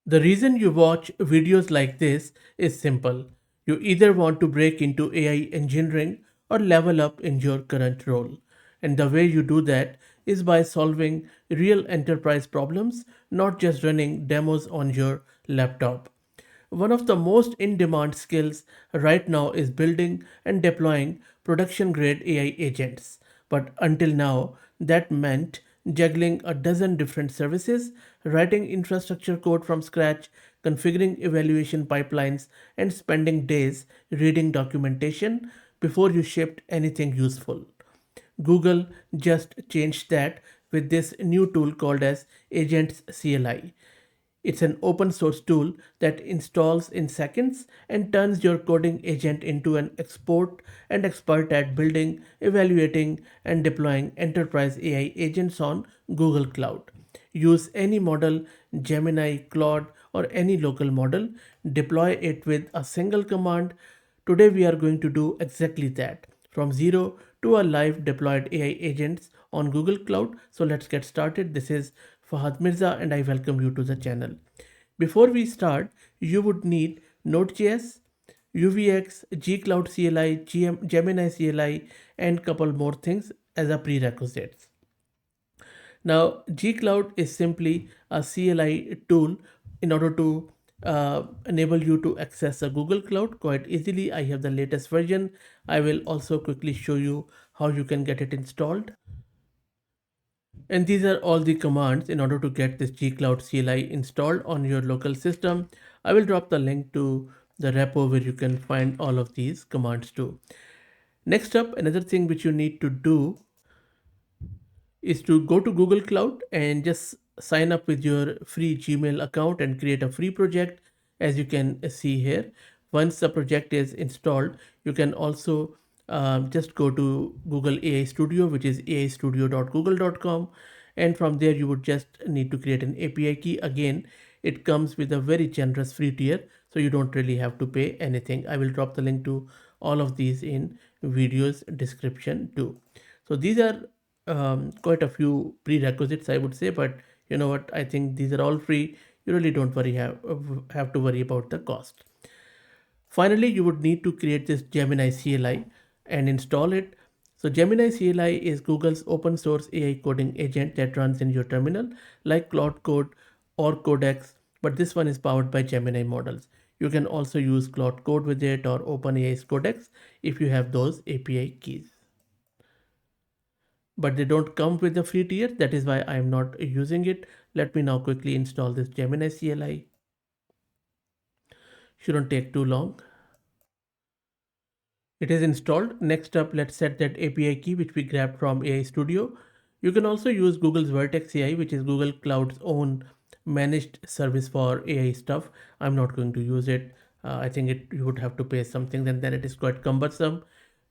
The reason you watch videos like this is simple. You either want to break into AI engineering or level up in your current role. And the way you do that is by solving real enterprise problems, not just running demos on your laptop. One of the most in demand skills right now is building and deploying production grade AI agents. But until now, that meant juggling a dozen different services, writing infrastructure code from scratch, configuring evaluation pipelines, and spending days reading documentation before you shipped anything useful. Google just changed that with this new tool called as Agents CLI. It's an open source tool that installs in seconds and turns your coding agent into an expert and expert at building, evaluating, and deploying enterprise AI agents on Google Cloud. Use any model, Gemini, Claude, or any local model, deploy it with a single command. Today we are going to do exactly that from zero to a live deployed AI agents on Google Cloud. So let's get started. This is Fahad Mirza and I welcome you to the channel. Before we start, you would need Node.js, UVX, gCloud CLI, Gemini CLI, and couple more things as a prerequisites. Now, gCloud is simply a CLI tool in order to enable you to access a Google Cloud quite easily. I have the latest version. I will also quickly show you how you can get it installed. And these are all the commands in order to get this gCloud CLI installed on your local system. I will drop the link to the repo where you can find all of these commands too. Next up, another thing which you need to do is to go to Google Cloud and just sign up with your free Gmail account and create a free project. As you can see here, once the project is installed, you can also just go to Google AI Studio, which is aistudio.google.com, and from there you would just need to create an API key. Again, it comes with a very generous free tier, so you don't really have to pay anything. I will drop the link to all of these in videos description too. So these are quite a few prerequisites, I would say, but you know what? I think these are all free. You really don't have to worry about the cost. Finally, you would need to create this Gemini CLI and install it. So Gemini CLI is Google's open source AI coding agent that runs in your terminal like Claude Code or Codex, but this one is powered by Gemini models. You can also use Claude Code with it or OpenAI's Codex if you have those API keys, but they don't come with the free tier. That is why I am not using it. Let me now quickly install this Gemini CLI. Shouldn't take too long. It is installed. Next up, let's set that API key which we grabbed from AI Studio. You can also use Google's Vertex AI, which is Google Cloud's own managed service for AI stuff. I'm not going to use it. I think you would have to pay something, then it is quite cumbersome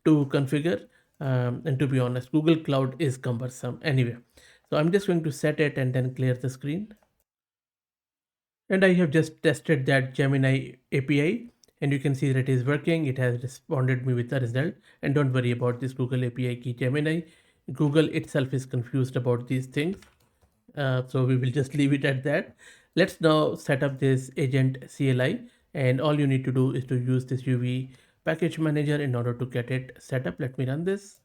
to configure. And to be honest, Google Cloud is cumbersome anyway. So I'm just going to set it and then clear the screen. And I have just tested that Gemini API and you can see that it is working. It has responded me with the result. And don't worry about this Google API key Gemini. Google itself is confused about these things. So we will just leave it at that. Let's now set up this agent CLI, and all you need to do is to use this UV package manager in order to get it set up. Let me run this.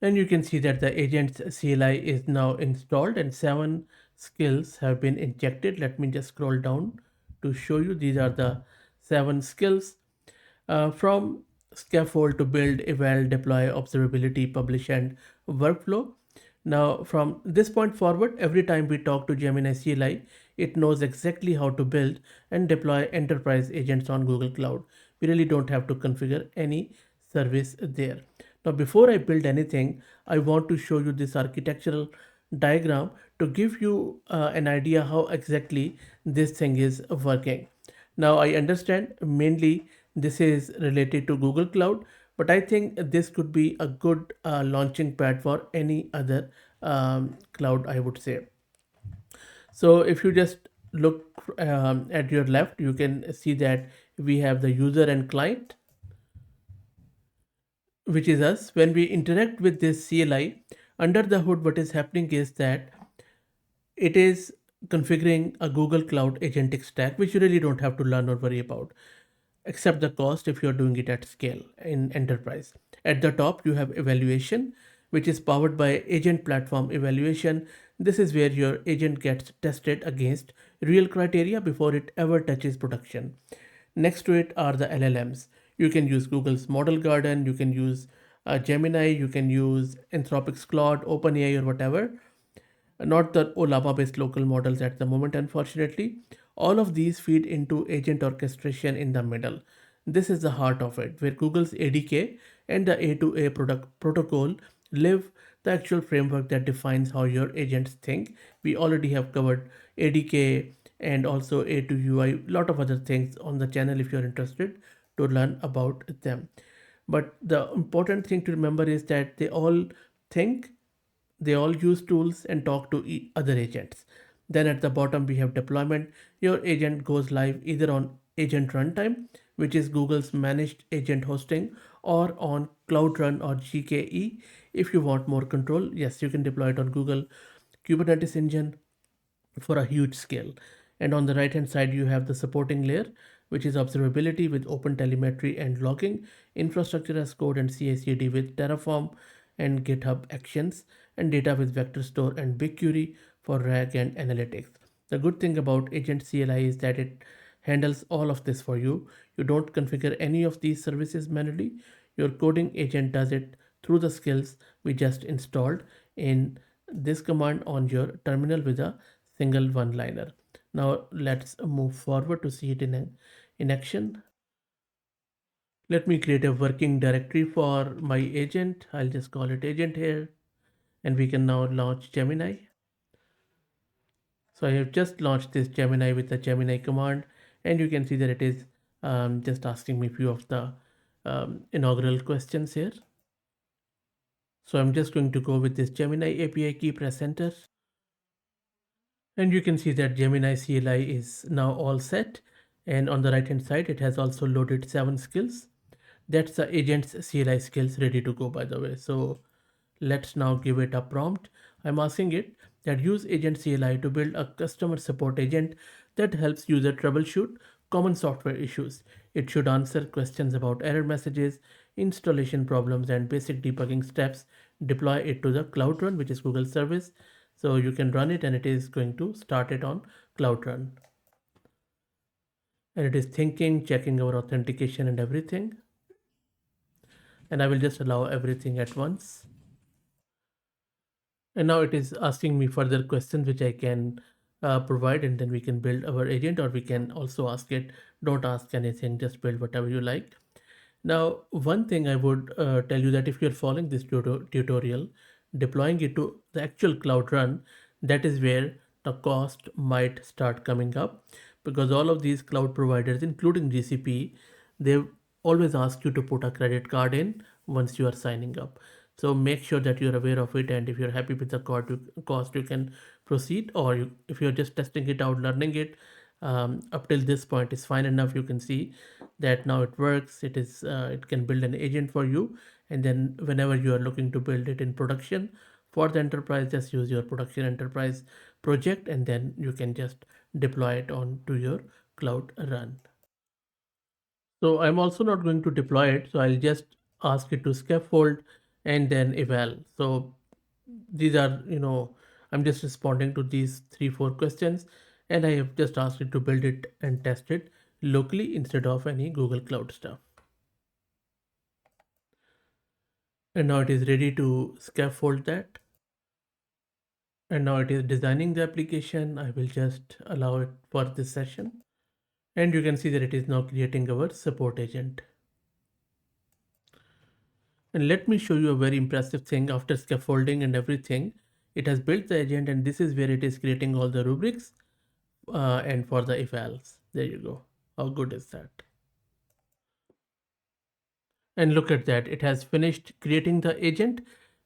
And you can see that the agent's CLI is now installed and 7 skills have been injected. Let me just scroll down to show you. These are the 7 skills from scaffold to build, eval, deploy, observability, publish, and workflow. Now, from this point forward, every time we talk to Gemini CLI, it knows exactly how to build and deploy enterprise agents on Google Cloud. We really don't have to configure any service there. Now, before I build anything, I want to show you this architectural diagram to give you an idea how exactly this thing is working. Now, I understand mainly this is related to Google Cloud, but I think this could be a good launching pad for any other cloud, I would say. So if you just look at your left, you can see that we have the user and client, which is us. When we interact with this CLI, under the hood, what is happening is that it is configuring a Google Cloud agentic stack, which you really don't have to learn or worry about, except the cost if you're doing it at scale in enterprise. At the top, you have evaluation, which is powered by agent platform evaluation. This is where your agent gets tested against real criteria before it ever touches production. Next to it are the LLMs. You can use Google's Model Garden, you can use Gemini, you can use Anthropic's Claude, OpenAI, or whatever. Not the Olama based local models at the moment, unfortunately. All of these feed into agent orchestration in the middle. This is the heart of it, where Google's ADK and the A to A product protocol live the actual framework that defines how your agents think. We already have covered ADK and also A to UI, lot of other things on the channel if you're interested to learn about them. But the important thing to remember is that think they all use tools and talk to other agents. Then at the bottom we have deployment. Your agent goes live either on agent runtime, which is Google's managed agent hosting, or on Cloud Run or GKE. If you want more control, yes, you can deploy it on Google Kubernetes engine for a huge scale. And on the right hand side, you have the supporting layer, which is observability with open telemetry and logging, infrastructure as code and CI/CD with Terraform and GitHub Actions, and data with Vector Store and BigQuery for RAG and analytics. The good thing about Agent CLI is that it handles all of this for you. You don't configure any of these services manually. Your coding agent does it through the skills we just installed in this command on your terminal with a single one liner. Now let's move forward to see it in action. Let me create a working directory for my agent. I'll just call it agent here, and we can now launch Gemini. So I have just launched this Gemini with the Gemini command, and you can see that it is just asking me a few of the inaugural questions here. So I'm just going to go with this Gemini API key, press enter. And you can see that Gemini CLI is now all set. And on the right hand side, it has also loaded 7 skills. That's the agent's CLI skills ready to go, by the way. So let's now give it a prompt. I'm asking it that use Agent CLI to build a customer support agent that helps user troubleshoot common software issues. It should answer questions about error messages, installation problems, and basic debugging steps. Deploy it to the Cloud Run, which is Google service. So you can run it and it is going to start it on Cloud Run. And it is thinking, checking our authentication and everything. And I will just allow everything at once. And now it is asking me further questions which I can provide, and then we can build our agent, or we can also ask it, don't ask anything, just build whatever you like. Now, one thing I would tell you that if you're following this tutorial, deploying it to the actual Cloud Run, that is where the cost might start coming up, because all of these cloud providers, including GCP, they always ask you to put a credit card in once you are signing up. So make sure that you're aware of it, and if you're happy with the cost, you can proceed, or if you're just testing it out, learning it, up till this point is fine enough. You can see that now it works. It can build an agent for you, and then whenever you are looking to build it in production for the enterprise, just use your production enterprise project, and then you can just deploy it on to your Cloud Run. So I'm also not going to deploy it. So I'll just ask it to scaffold and then eval. So these are, I'm just responding to these 3, 4 questions, and I have just asked it to build it and test it locally instead of any Google Cloud stuff. And now it is ready to scaffold that. And now it is designing the application. I will just allow it for this session. And you can see that it is now creating our support agent. And let me show you a very impressive thing. After scaffolding and everything, it has built the agent, and this is where it is creating all the rubrics and for the evals. There you go. How good is that? And look at that. It has finished creating the agent,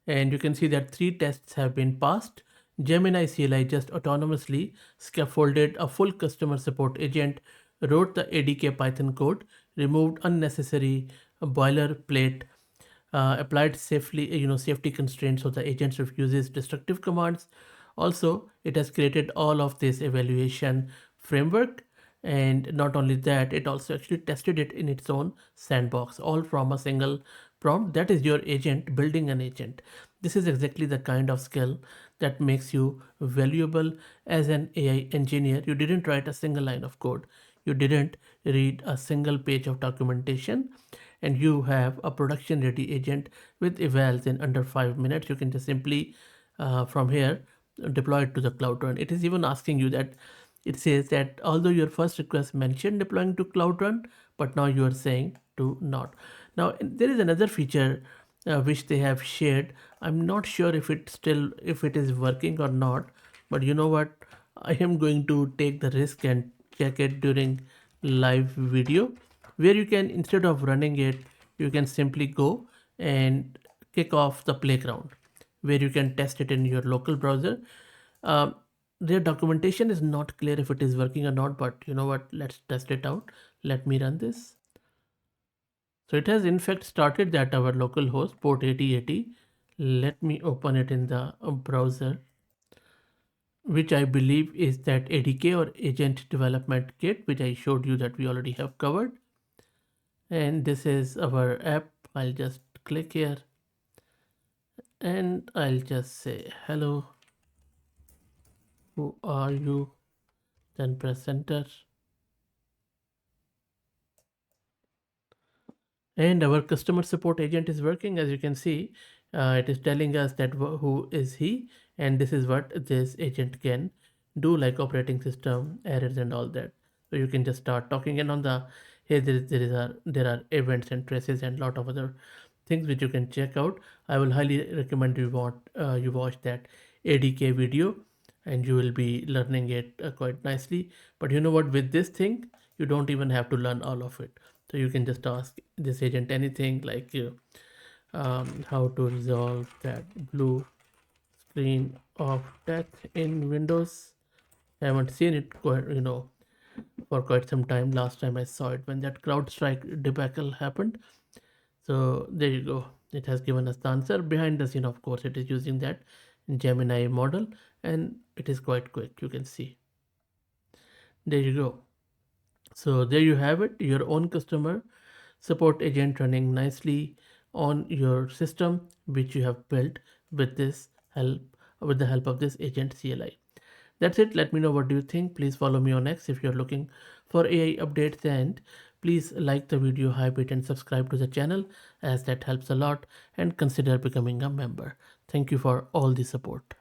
and you can see that 3 tests have been passed. Gemini CLI just autonomously scaffolded a full customer support agent, wrote the ADK Python code, removed unnecessary boilerplate, applied safety constraints so the agent refuses destructive commands, Also, it has created all of this evaluation framework, and not only that, it also actually tested it in its own sandbox, all from a single prompt. That is your agent building an agent. This is exactly the kind of skill that makes you valuable as an AI engineer. You didn't write a single line of code, you didn't read a single page of documentation, and you have a production ready agent with evals in under 5 minutes. You can just simply from here deploy it to the cloud run. It is even asking you that, it says that although your first request mentioned deploying to cloud run, but now you are saying to not. Now there is another feature which they have shared. I'm not sure if it is working or not, but you know what, I am going to take the risk and check it during live video, where you can, instead of running it, you can simply go and kick off the playground, where you can test it in your local browser. um, their documentation is not clear if it is working or not, but you know what, let's test it out. Let me run this. So it has in fact started at our local host port 8080. Let me open it in the browser, which I believe is that ADK or Agent Development Kit, which I showed you that we already have covered. And this is our app. I'll just click here and I'll just say hello, who are you, then press enter. And our customer support agent is working. As you can see, it is telling us that who is he, and this is what this agent can do, like operating system errors and all that. So you can just start talking, and on the here there are events and traces and lot of other things which you can check out. I will highly recommend you watch that ADK video, and you will be learning it quite nicely. But you know what, with this thing you don't even have to learn all of it. So you can just ask this agent anything, like how to resolve that blue screen of death in Windows. I haven't seen it quite, for quite some time. Last time I saw it when that CrowdStrike debacle happened. So there you go. It has given us the answer. Behind the scene, of course, it is using that Gemini model, and it is quite quick. You can see. There you go. So there you have it, your own customer support agent running nicely on your system, which you have built with this help with the help of this Agent CLI. That's it. Let me know what do you think. Please follow me on X if you're looking for AI updates, and please like the video, hype it, and subscribe to the channel, as that helps a lot, and consider becoming a member. Thank you for all the support.